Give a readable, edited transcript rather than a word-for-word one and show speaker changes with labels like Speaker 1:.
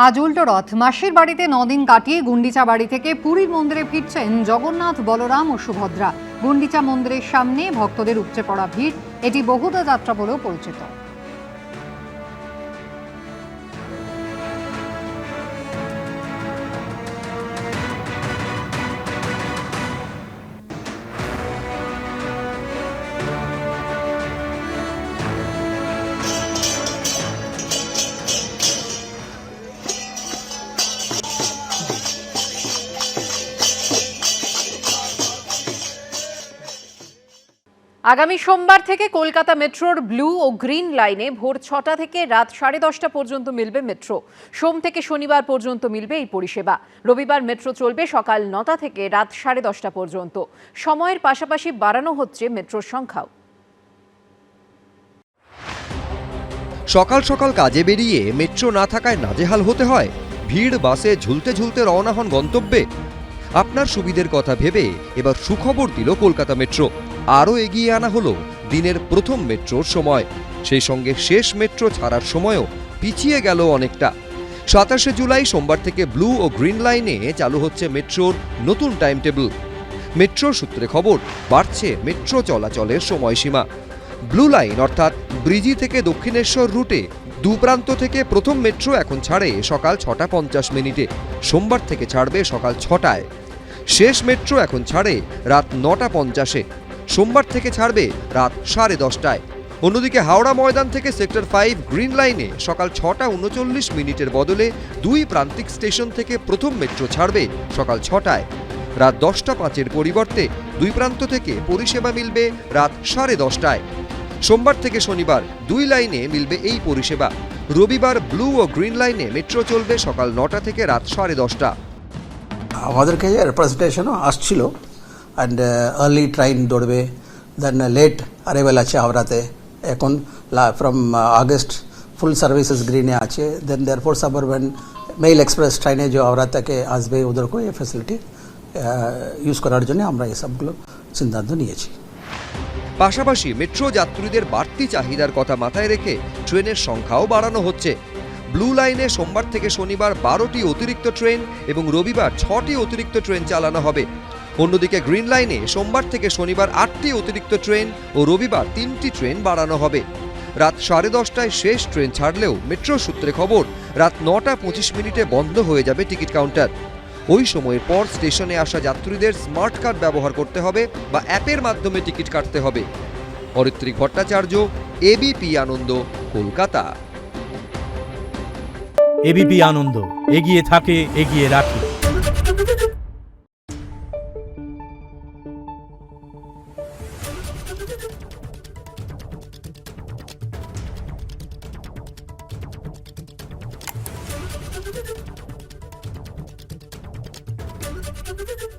Speaker 1: আজ উল্টো রথ। মাসির বাড়িতে 9 দিন কাটিয়ে গুন্ডিচা বাড়ি থেকে পুরীর মন্দিরে ফিরছেন জগন্নাথ, বলরাম ও সুভদ্রা। গুন্ডিচা মন্দিরের সামনে ভক্তদের উপচে পড়া ভিড়। এটি বহুদা যাত্রা বলেও পরিচিত।
Speaker 2: আগামী সোমবার থেকে কলকাতা মেট্রোর ব্লু ও গ্রিন লাইনে ভোর 6টা থেকে রাত 10:30 পর্যন্ত মিলবে মেট্রো। সোম থেকে শনিবার পর্যন্ত মিলবে এই পরিষেবা। রবিবার মেট্রো চলবে সকাল 9টা থেকে রাত 10:30 পর্যন্ত। সময়ের পাশাপাশি বাড়ানো হচ্ছে মেট্রোর সংখ্যাও।
Speaker 3: সকাল সকাল কাজে বেরিয়ে মেট্রো না থাকায় নাজেহাল হতে হয়। ভিড় বাসে ঝুলতে ঝুলতে রওনা হন গন্তব্যে। আপনার সুবিধের কথা ভেবে এবার সুখবর দিল কলকাতা মেট্রো। আরও এগিয়ে আনা হলো দিনের প্রথম মেট্রোর সময়। সেই সঙ্গে শেষ মেট্রো ছাড়ার সময়ও পিছিয়ে গেল অনেকটা। 27শে জুলাই সোমবার থেকে ব্লু ও গ্রিন লাইনে চালু হচ্ছে মেট্রোর নতুন টাইম টেবিল। মেট্রো সূত্রে খবর, বাড়ছে মেট্রো চলাচলের সময়সীমা। ব্লু লাইন অর্থাৎ ব্রিজি থেকে দক্ষিণেশ্বর রুটে দু প্রান্ত থেকে প্রথম মেট্রো এখন ছাড়ে সকাল 6:50 সোমবার থেকে ছাড়বে সকাল 6টায়। শেষ মেট্রো এখন ছাড়ে রাত 9:50, সোমবার থেকে ছাড়বে রাত 10:30টায়। অন্যদিকে হাওড়া ময়দান থেকে সেক্টর 5 গ্রিন লাইনে সকাল 6:39 বদলে দুই প্রান্তিক স্টেশন থেকে প্রথম মেট্রো ছাড়বে সকাল 6টায়। রাত 10:05 পরিবর্তে দুই প্রান্ত থেকে পরিষেবা মিলবে রাত 10:30টায়। সোমবার থেকে শনিবার দুই লাইনে মিলবে এই পরিষেবা। রবিবার ব্লু ও গ্রিন লাইনে মেট্রো চলবে সকাল 9টা থেকে রাত 10:30টা।
Speaker 4: আমাদের কাছে রিপ্রেজেন্টেশনও আসছিল অ্যান্ড আর্লি ট্রেন দৌড়বে, দেন লেট অ্যারাইভেল আছে হাওড়াতে। এখন ফ্রম আগস্ট ফুল সার্ভিসেস গ্রিনে আছে। Then therefore suburban mail express ট্রেনে যে হাওড়া থেকে আসবে ওদেরকে এই ফ্যাসিলিটি ইউজ করার জন্য আমরা এসবগুলো সিদ্ধান্ত নিয়েছি।
Speaker 3: পাশাপাশি মেট্রো যাত্রীদের বাড়তি চাহিদার কথা মাথায় রেখে ট্রেনের সংখ্যাও বাড়ানো হচ্ছে। ব্লু লাইনে সোমবার থেকে শনিবার 12টি অতিরিক্ত ট্রেন এবং রবিবার 6টি অতিরিক্ত ট্রেন চালানো হবে। অন্যদিকে গ্রিন লাইনে সোমবার থেকে শনিবার 8টি অতিরিক্ত ট্রেন ও রবিবার 3টি ট্রেন বাড়ানো হবে। রাত 10:30টায় শেষ ট্রেন ছাড়লেও মেট্রো সূত্রে খবর, রাত 9:25 বন্ধ হয়ে যাবে টিকিট কাউন্টার। ওই সময়ের পর স্টেশনে আসা যাত্রীদের স্মার্ট কার্ড ব্যবহার করতে হবে বা অ্যাপের মাধ্যমে টিকিট কাটতে হবে। অরিত্রিক ভট্টাচার্য, এবিপি আনন্দ, কলকাতা।
Speaker 5: এবিপি আনন্দ, এগিয়ে থাকে, এগিয়ে রাখে।
Speaker 6: Thank you.